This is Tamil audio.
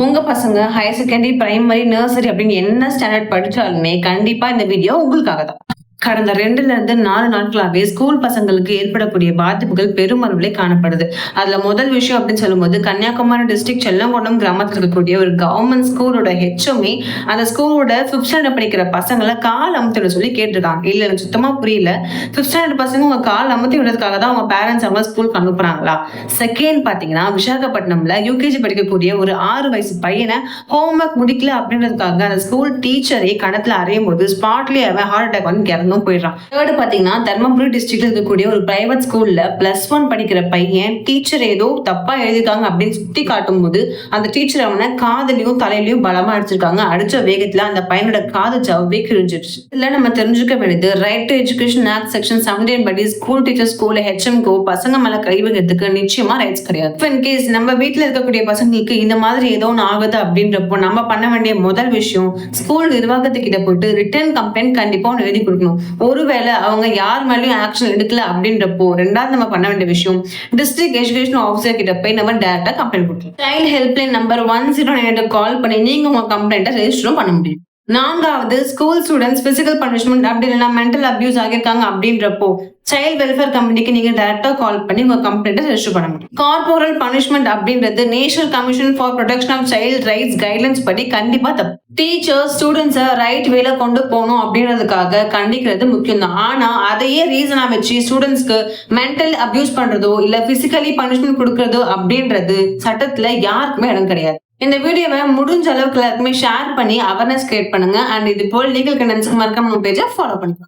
உங்க பசங்க ஹையர் செகண்டரி, பிரைமரி, நர்சரி அப்படின்னு என்ன ஸ்டாண்டர்ட் படிச்சாலுமே கண்டிப்பா இந்த வீடியோ உங்களுக்காக தான். கடந்த 2ல இருந்து 4 நாட்களாவே ஸ்கூல் பசங்களுக்கு ஏற்படக்கூடிய பாதிப்புகள் பெருமளவிலே காணப்படுது. அதுல முதல் விஷயம் அப்படின்னு சொல்லும்போது, கன்னியாகுமரி டிஸ்ட்ரிக்ட் செல்லங்கொண்டம் கிராமத்துல இருக்கக்கூடிய ஒரு கவர்மெண்ட் ஸ்கூலோட ஹெச்எம்ஏ அந்த ஸ்கூலோட 5th ஸ்டாண்டர்ட் படிக்கிற பசங்கள கால் அமுத்திட சொல்லி கேட்டிருக்காங்க. இல்ல எனக்கு சுத்தமா புரியல. 5th ஸ்டாண்டர்ட் பசங்க உங்க கால் அமுத்தி விடுறதுக்காக தான் அவங்க பேரண்ட்ஸ் அவங்க ஸ்கூலுக்கு அனுப்புறாங்களா? செகண்ட் பாத்தீங்கன்னா, விசாகப்பட்டினம்ல யூகேஜி படிக்கக்கூடிய ஒரு 6 வயசு பையனை ஹோம்ஒர்க் முடிக்கல அப்படின்றதுக்காக அந்த ஸ்கூல் டீச்சரே கணத்துல அறையும் போது ஸ்பாட்லயே அவன் ஹார்ட் அட்டாக் வந்து இறந்தும் போயிடுறான். தேர்ட் பாத்தீங்கன்னா, தர்மபுரி டிஸ்ட்ரிக்ட்ல இருக்கக்கூடிய ஒரு பிரைவேட் ஸ்கூல்ல +1 படிக்கிற பையன் டீச்சர் ஏதோ தப்பா எழுதிருக்காங்க அப்படின்னு சுட்டி காட்டும் போது அந்த டீச்சர் அவனை காதலையும் தலையிலையும் பலமா அடிச்சிருக்காங்க. அடிச்ச வேகத்துல அந்த பையனோட காது ஜவ்வே கிழிஞ்சிருச்சு. இதுல நம்ம தெரிஞ்சுக்க வேண்டியது right to education act section 17 படி ஸ்கூல் டீச்சர் ஸ்கூல்ல ஹெச்எம்கோ பசங்க மேல கை வைக்கிறதுக்கு நிச்சயமா ரைட்ஸ் கிடையாது. இன் கேஸ் நம்ம வீட்டுல இருக்கக்கூடிய பசங்களுக்கு இந்த மாதிரி ஏதோ ஒன்று ஆகுது அப்படின்றப்போ நம்ம பண்ண வேண்டிய முதல் விஷயம், ஸ்கூல் நிர்வாகத்துக்கிட்ட போயிட்டு ரிட்டர்ன் கம்ப்ளைண்ட் கண்டிப்பா ஒன்று எழுதி கொடுக்கணும். ஒருவேளை அவங்க யார் மேலேயும் ஆக்ஷன் எடுக்கல அப்படின்றப்போ ரெண்டாவது நம்ம பண்ண வேண்டிய விஷயம், டிஸ்ட்ரிக்ட் எஜுகேஷன் ஆஃபீஸர் கிட்ட போய் நம்ம டைரக்டா கம்ப்ளைண்ட் கொடுக்கலாம். சைல்ட் ஹெல்ப்லைன் நம்பர் 109 கால் பண்ணி நீங்க உங்க கம்ப்ளைண்ட்டை ரெஜிஸ்டரும் பண்ண முடியும். நான்காவது, ஸ்கூல் ஸ்டூடெண்ட்ஸ் பிசிக்கல் பனிஷ்மெண்ட் அப்படி இல்லைன்னா மென்டல் அபியூஸ் ஆகியிருக்காங்க அப்படின்றப்போ சைல்ட் வெல்ஃபேர் கமிட்டிக்கு நீங்க டைரக்டா கால் பண்ணி உங்க கம்ப்ளைண்ட்டை ரெஜிஸ்டர் பண்ண முடியும். கார்போரல் பனிஷ்மெண்ட் அப்படின்றது national commission for protection of child rights guidelines படி கண்டிப்பா தப்பு. டீச்சர் ஸ்டூடெண்ட்ஸை ரைட் வேல கொண்டு போகணும் அப்படின்றதுக்காக கண்டிக்கிறது முக்கியம் தான். ஆனா அதையே ரீசனா வச்சு ஸ்டூடெண்ட்ஸ்க்கு மென்டல் அபியூஸ் பண்றதோ இல்ல பிசிக்கலி பனிஷ்மெண்ட் கொடுக்கறதோ அப்படின்றது சட்டத்துல யாருக்குமே இடம் கிடையாது. இந்த வீடியோவை முடிஞ்ச அளவுக்கு எல்லாருக்குமே ஷேர் பண்ணி அவேர்னஸ் கிரியேட் பண்ணுங்க. அண்ட் இது போல் லீகல் கண்டென்ட்ஸ்க்கு மறக்காம பேஜை ஃபாலோ பண்ணுங்க.